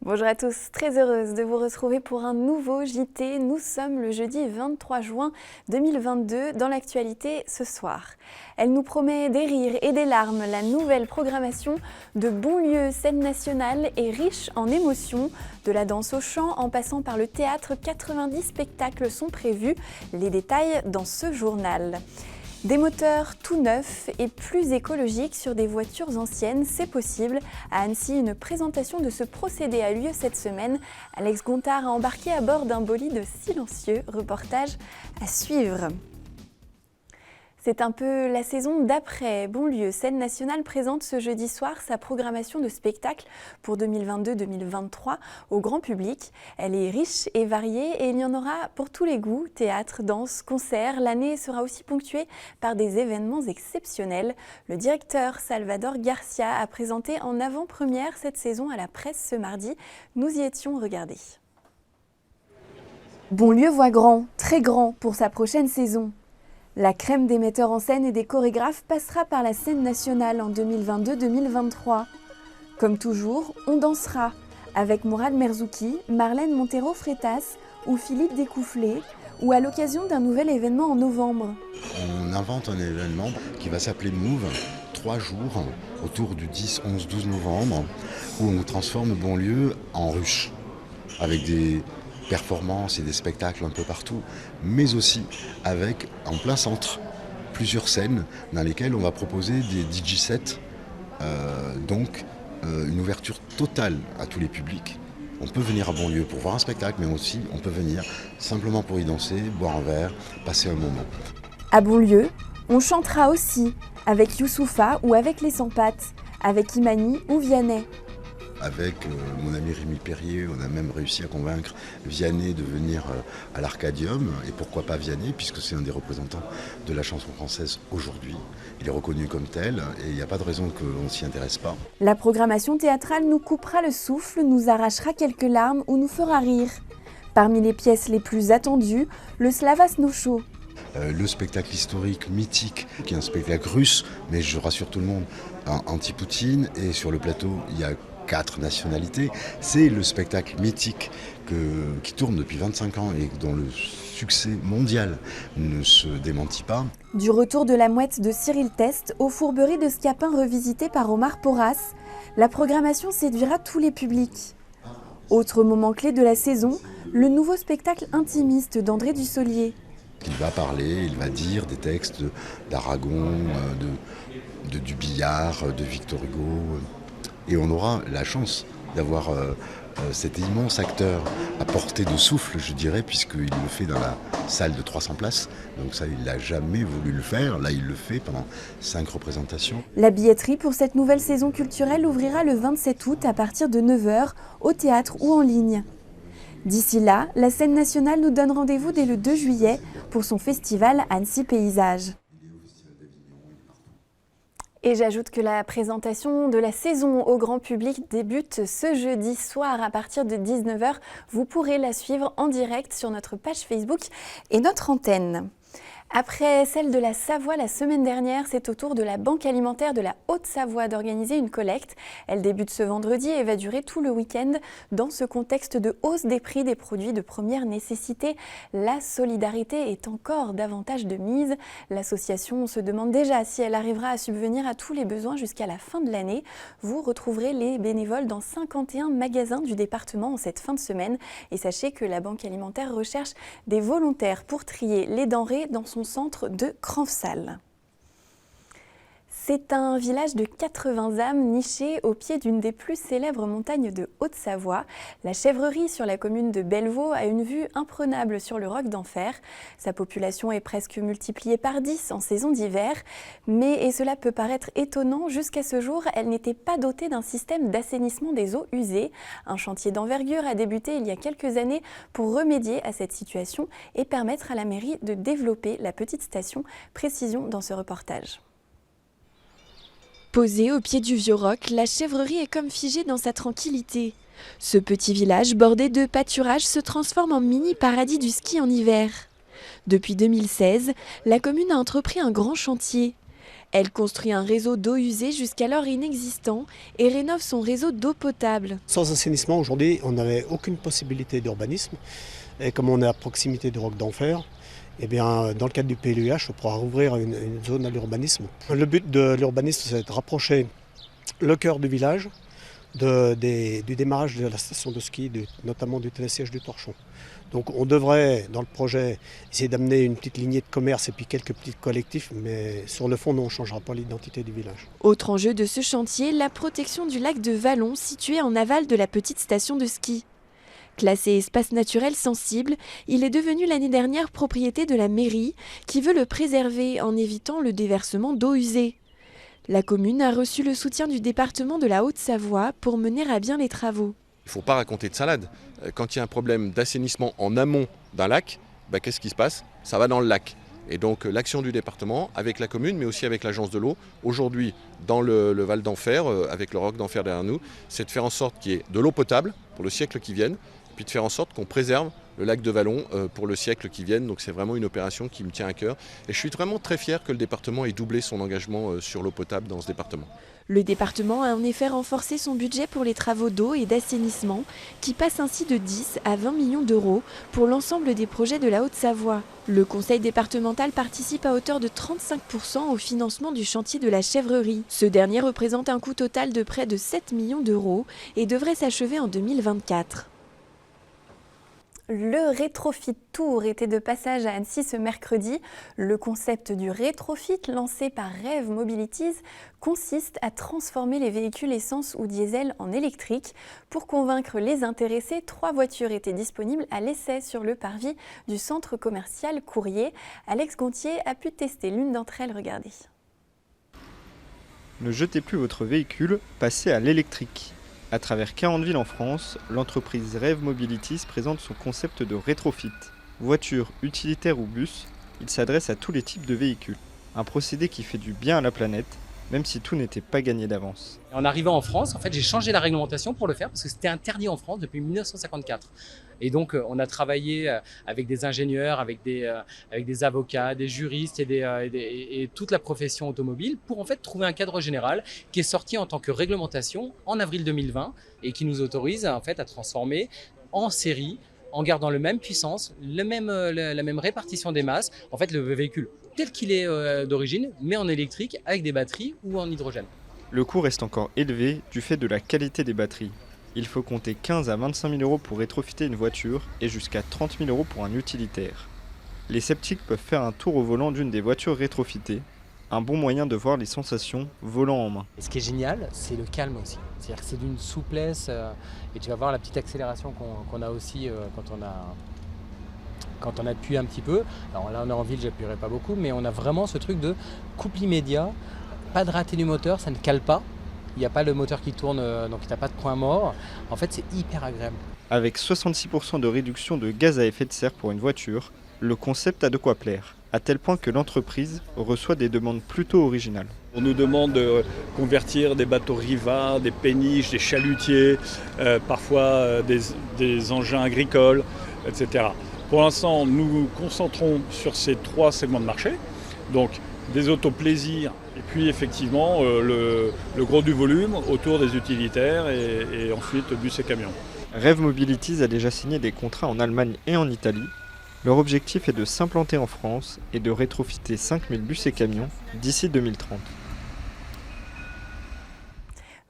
Bonjour à tous, très heureuse de vous retrouver pour un nouveau JT. Nous sommes le jeudi 23 juin 2022 dans l'actualité ce soir. Elle nous promet des rires et des larmes. La nouvelle programmation de Bonlieu, scène nationale est riche en émotions. De la danse au chant en passant par le théâtre, 90 spectacles sont prévus. Les détails dans ce journal. Des moteurs tout neufs et plus écologiques sur des voitures anciennes, c'est possible. À Annecy, une présentation de ce procédé a lieu cette semaine. Alex Gontard a embarqué à bord d'un bolide silencieux. Reportage à suivre. C'est un peu la saison d'après. Bonlieu, scène nationale présente ce jeudi soir sa programmation de spectacles pour 2022-2023 au grand public. Elle est riche et variée et il y en aura pour tous les goûts, théâtre, danse, concerts. L'année sera aussi ponctuée par des événements exceptionnels. Le directeur Salvador Garcia a présenté en avant-première cette saison à la presse ce mardi. Nous y étions regardés. Bonlieu voit grand, très grand pour sa prochaine saison. La crème des metteurs en scène et des chorégraphes passera par la scène nationale en 2022-2023. Comme toujours, on dansera avec Mourad Merzouki, Marlène Montero-Freitas ou Philippe Découfflé, ou à l'occasion d'un nouvel événement en novembre. On invente un événement qui va s'appeler Move, 3 jours, autour du 10, 11, 12 novembre, où on transforme Bonlieu en ruche, avec des performances et des spectacles un peu partout, mais aussi avec, en plein centre, plusieurs scènes dans lesquelles on va proposer des DJ sets, donc une ouverture totale à tous les publics. On peut venir à Bonlieu pour voir un spectacle, mais aussi on peut venir simplement pour y danser, boire un verre, passer un moment. À Bonlieu, on chantera aussi avec Youssoupha ou avec les Sans-Pattes, avec Imani ou Vianney. Avec mon ami Rémi Perrier, on a même réussi à convaincre Vianney de venir à l'Arcadium. Et pourquoi pas Vianney, puisque c'est un des représentants de la chanson française aujourd'hui. Il est reconnu comme tel et il n'y a pas de raison qu'on ne s'y intéresse pas. La programmation théâtrale nous coupera le souffle, nous arrachera quelques larmes ou nous fera rire. Parmi les pièces les plus attendues, le Slavas Nocho. Le spectacle historique mythique, qui est un spectacle russe, mais je rassure tout le monde, anti-Poutine. Et sur le plateau, il y a 4 nationalités. C'est le spectacle mythique qui tourne depuis 25 ans et dont le succès mondial ne se démentit pas. Du retour de la mouette de Cyril Test aux fourberies de Scapin revisitées par Omar Porras, la programmation séduira tous les publics. Autre moment clé de la saison, le nouveau spectacle intimiste d'André Dussolier. Il va parler, il va dire des textes d'Aragon, du Billard, de Victor Hugo. Et on aura la chance d'avoir cet immense acteur à portée de souffle, je dirais, puisqu'il le fait dans la salle de 300 places. Donc ça, il n'a jamais voulu le faire. Là, il le fait pendant 5 représentations. La billetterie pour cette nouvelle saison culturelle ouvrira le 27 août à partir de 9h au théâtre ou en ligne. D'ici là, la scène nationale nous donne rendez-vous dès le 2 juillet pour son festival Annecy Paysage. Et j'ajoute que la présentation de la saison au grand public débute ce jeudi soir à partir de 19h. Vous pourrez la suivre en direct sur notre page Facebook et notre antenne. Après celle de la Savoie la semaine dernière, c'est au tour de la Banque alimentaire de la Haute-Savoie d'organiser une collecte. Elle débute ce vendredi et va durer tout le week-end. Dans ce contexte de hausse des prix des produits de première nécessité, la solidarité est encore davantage de mise. L'association se demande déjà si elle arrivera à subvenir à tous les besoins jusqu'à la fin de l'année. Vous retrouverez les bénévoles dans 51 magasins du département en cette fin de semaine. Et sachez que la Banque alimentaire recherche des volontaires pour trier les denrées dans son centre de Cranfsal. C'est un village de 80 âmes niché au pied d'une des plus célèbres montagnes de Haute-Savoie. La Chèvrerie sur la commune de Bellevaux a une vue imprenable sur le Roc d'Enfer. Sa population est presque multipliée par 10 en saison d'hiver. Mais, et cela peut paraître étonnant, jusqu'à ce jour, elle n'était pas dotée d'un système d'assainissement des eaux usées. Un chantier d'envergure a débuté il y a quelques années pour remédier à cette situation et permettre à la mairie de développer la petite station. Précision dans ce reportage. Posée au pied du vieux roc, la Chèvrerie est comme figée dans sa tranquillité. Ce petit village bordé de pâturages se transforme en mini paradis du ski en hiver. Depuis 2016, la commune a entrepris un grand chantier. Elle construit un réseau d'eau usée jusqu'alors inexistant et rénove son réseau d'eau potable. Sans assainissement, aujourd'hui, on n'avait aucune possibilité d'urbanisme. Et comme on est à proximité du Roc d'Enfer, eh bien, dans le cadre du PLUH, on pourra rouvrir une zone à l'urbanisme. Le but de l'urbanisme, c'est de rapprocher le cœur du village du démarrage de la station de ski, notamment du télésiège du Torchon. Donc on devrait, dans le projet, essayer d'amener une petite lignée de commerce et puis quelques petits collectifs, mais sur le fond, non, on ne changera pas l'identité du village. Autre enjeu de ce chantier, la protection du lac de Vallon, situé en aval de la petite station de ski. Classé espace naturel sensible, il est devenu l'année dernière propriété de la mairie, qui veut le préserver en évitant le déversement d'eau usée. La commune a reçu le soutien du département de la Haute-Savoie pour mener à bien les travaux. Il ne faut pas raconter de salade. Quand il y a un problème d'assainissement en amont d'un lac, qu'est-ce qui se passe? Ça va dans le lac. Et donc l'action du département avec la commune, mais aussi avec l'agence de l'eau, aujourd'hui dans le Val d'Enfer, avec le Roc d'Enfer derrière nous, c'est de faire en sorte qu'il y ait de l'eau potable pour le siècle qui vienne, puis de faire en sorte qu'on préserve le lac de Vallon pour le siècle qui vienne. Donc c'est vraiment une opération qui me tient à cœur. Et je suis vraiment très fier que le département ait doublé son engagement sur l'eau potable dans ce département. Le département a en effet renforcé son budget pour les travaux d'eau et d'assainissement, qui passe ainsi de 10 à 20 millions d'euros pour l'ensemble des projets de la Haute-Savoie. Le conseil départemental participe à hauteur de 35% au financement du chantier de la Chèvrerie. Ce dernier représente un coût total de près de 7 millions d'euros et devrait s'achever en 2024. Le Rétrofit Tour était de passage à Annecy ce mercredi. Le concept du Rétrofit, lancé par Rev Mobilities, consiste à transformer les véhicules essence ou diesel en électrique. Pour convaincre les intéressés, 3 voitures étaient disponibles à l'essai sur le parvis du centre commercial Courrier. Alex Gontier a pu tester l'une d'entre elles, regardez. Ne jetez plus votre véhicule, passez à l'électrique. À travers 40 villes en France, l'entreprise Rev Mobilities présente son concept de rétrofit. Voiture, utilitaire ou bus, il s'adresse à tous les types de véhicules. Un procédé qui fait du bien à la planète, même si tout n'était pas gagné d'avance. En arrivant en France, j'ai changé la réglementation pour le faire parce que c'était interdit en France depuis 1954. Et donc, on a travaillé avec des ingénieurs, avec des avocats, des juristes et toute la profession automobile pour en fait trouver un cadre général qui est sorti en tant que réglementation en avril 2020 et qui nous autorise en fait à transformer en série, en gardant la même puissance, la même répartition des masses, en fait le véhicule tel qu'il est d'origine, mais en électrique avec des batteries ou en hydrogène. Le coût reste encore élevé du fait de la qualité des batteries. Il faut compter 15 à 25 000 euros pour rétrofiter une voiture et jusqu'à 30 000 euros pour un utilitaire. Les sceptiques peuvent faire un tour au volant d'une des voitures rétrofitées, un bon moyen de voir les sensations volant en main. Et ce qui est génial, c'est le calme aussi. C'est-à-dire que c'est d'une souplesse et tu vas voir la petite accélération qu'on a aussi quand on appuie un petit peu. Alors là, on est en ville, j'appuierai pas beaucoup, mais on a vraiment ce truc de couple immédiat, pas de raté du moteur, ça ne cale pas. Il n'y a pas le moteur qui tourne, donc il n'y a pas de point mort. En fait, c'est hyper agréable. Avec 66% de réduction de gaz à effet de serre pour une voiture, le concept a de quoi plaire, à tel point que l'entreprise reçoit des demandes plutôt originales. On nous demande de convertir des bateaux rivats, des péniches, des chalutiers, parfois des engins agricoles, etc. Pour l'instant, nous nous concentrons sur ces 3 segments de marché, donc des auto-plaisirs et puis effectivement le gros du volume autour des utilitaires et ensuite bus et camions. Rev Mobilities a déjà signé des contrats en Allemagne et en Italie. Leur objectif est de s'implanter en France et de rétrofiter 5000 bus et camions d'ici 2030.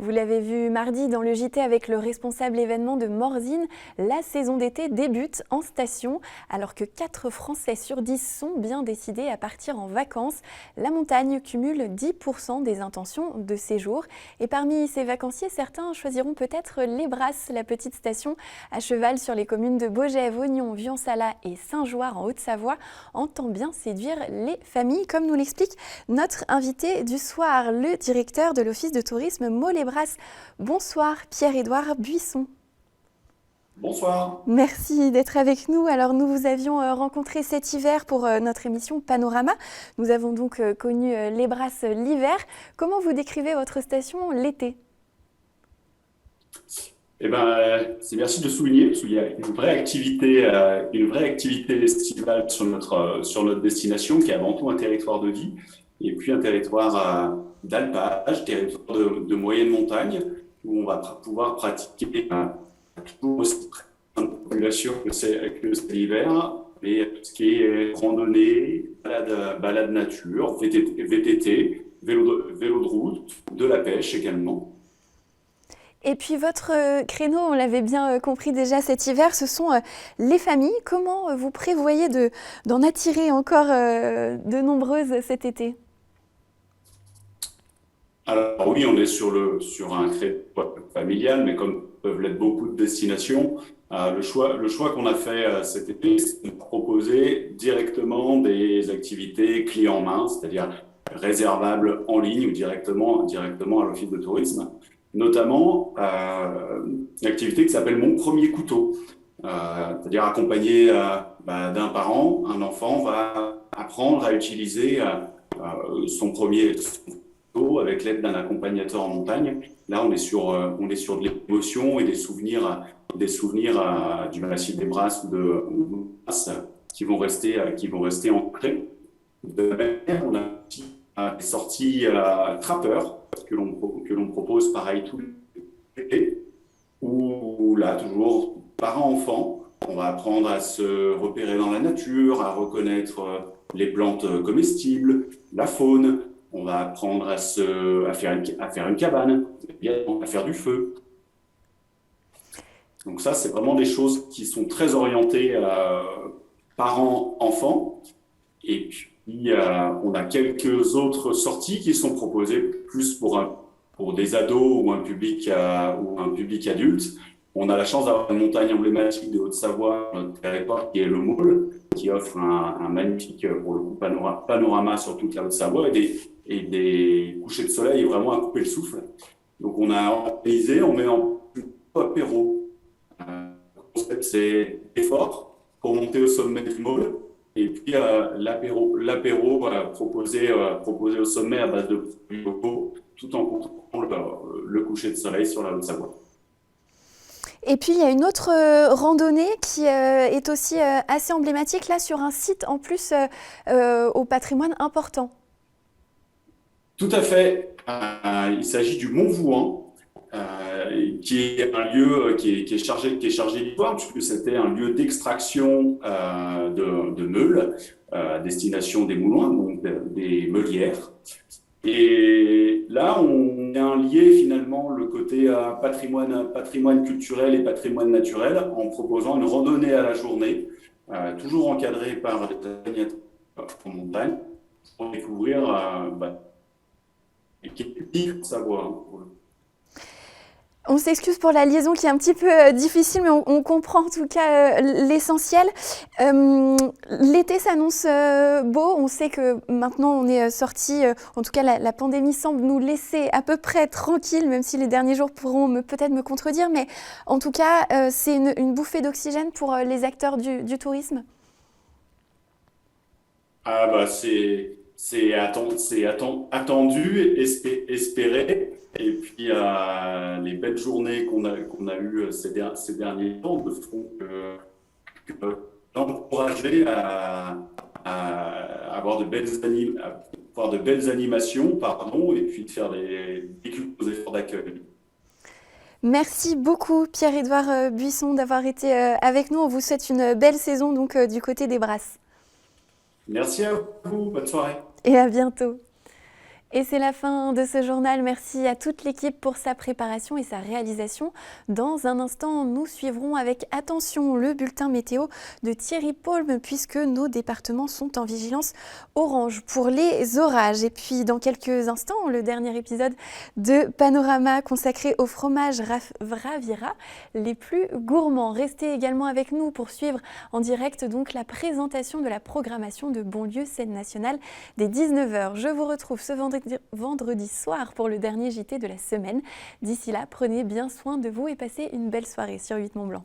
Vous l'avez vu mardi dans le JT avec le responsable événement de Morzine, la saison d'été débute en station. Alors que 4 Français sur 10 sont bien décidés à partir en vacances, la montagne cumule 10% des intentions de séjour. Et parmi ces vacanciers, certains choisiront peut-être Les Brasses, la petite station à cheval sur les communes de Baugève, Ognon, Vion-Sala et Saint-Joire en Haute-Savoie, entend bien séduire les familles, comme nous l'explique notre invité du soir, le directeur de l'Office de tourisme Mots-les-Brasses. Bonsoir Pierre-Édouard Buisson. Bonsoir. Merci d'être avec nous. Alors nous vous avions rencontré cet hiver pour notre émission Panorama. Nous avons donc connu Les Brasses l'hiver. Comment vous décrivez votre station l'été ? Merci de souligner, parce qu'il y a une vraie activité estivale sur notre destination, qui est avant tout un territoire de vie. et puis un territoire d'alpage, territoire de moyenne montagne, où on va pouvoir pratiquer toujours aussi de population que c'est l'hiver, et tout ce qui est randonnée, balade nature, VTT, vélo de route, de la pêche également. Et puis votre créneau, on l'avait bien compris déjà cet hiver, ce sont les familles. Comment vous prévoyez d'en attirer encore de nombreuses cet été? Alors oui, on est sur un créneau familial, mais comme peuvent l'être beaucoup de destinations, le choix qu'on a fait cet été, c'est de proposer directement des activités clés en main, c'est-à-dire réservables en ligne ou directement à l'office de tourisme. Notamment une activité qui s'appelle Mon premier couteau, c'est-à-dire accompagné d'un parent, un enfant va apprendre à utiliser son premier couteau avec l'aide d'un accompagnateur en montagne. Là, on est sur de l'émotion et des souvenirs du massif des Brasses ou de Brasses qui vont rester ancrés. De même, on a aussi des sorties trappeurs que l'on propose pareil tout l'été, où là, toujours parents-enfants, on va apprendre à se repérer dans la nature, à reconnaître les plantes comestibles, la faune, on va apprendre à faire une cabane, à faire du feu. Donc ça, c'est vraiment des choses qui sont très orientées parents-enfants. Et puis, on a quelques autres sorties qui sont proposées plus pour des ados ou un public adulte. On a la chance d'avoir une montagne emblématique de Haute-Savoie, notre territoire, qui est le Maule, qui offre un magnifique, pour le coup, panorama sur toute la Haute-Savoie et des couchers de soleil vraiment à couper le souffle. Donc on a organisé, on met en apéro. Le concept, c'est effort pour monter au sommet du Maule. Et puis l'apéro proposé au sommet à base de produits locaux, tout en contemplant le coucher de soleil sur la Haute-Savoie. Et puis il y a une autre randonnée qui est aussi assez emblématique, là sur un site en plus au patrimoine important. Tout à fait. Il s'agit du Mont Vouan, qui est un lieu qui est chargé d'histoire, puisque c'était un lieu d'extraction de meules, destination des moulins, donc des meulières. Et là, on a lié finalement le côté patrimoine culturel et patrimoine naturel en proposant une randonnée à la journée, toujours encadrée par des accompagnateurs en montagne, pour découvrir qui est unique en Savoie. On s'excuse pour la liaison qui est un petit peu difficile, mais on comprend en tout cas l'essentiel. L'été s'annonce beau. On sait que maintenant on est sorti, en tout cas la pandémie semble nous laisser à peu près tranquille, même si les derniers jours pourront peut-être me contredire. Mais en tout cas, c'est une bouffée d'oxygène pour les acteurs du tourisme. Ah bah c'est attendu, espéré. Et puis les belles journées qu'on a eues ces derniers temps ne feront que encourager à avoir de belles animations, et puis de faire des efforts d'accueil. Merci beaucoup Pierre-Édouard Buisson d'avoir été avec nous. On vous souhaite une belle saison donc du côté des Brasses. Merci à vous, bonne soirée. Et à bientôt. Et c'est la fin de ce journal. Merci à toute l'équipe pour sa préparation et sa réalisation. Dans un instant, nous suivrons avec attention le bulletin météo de Thierry Paulme puisque nos départements sont en vigilance orange pour les orages. Et puis dans quelques instants, le dernier épisode de Panorama consacré aux fromages Ravira les plus gourmands. Restez également avec nous pour suivre en direct donc la présentation de la programmation de Bonlieu Scène Nationale dès 19h. Je vous retrouve ce vendredi soir pour le dernier JT de la semaine. D'ici là, prenez bien soin de vous et passez une belle soirée sur 8 Mont Blanc.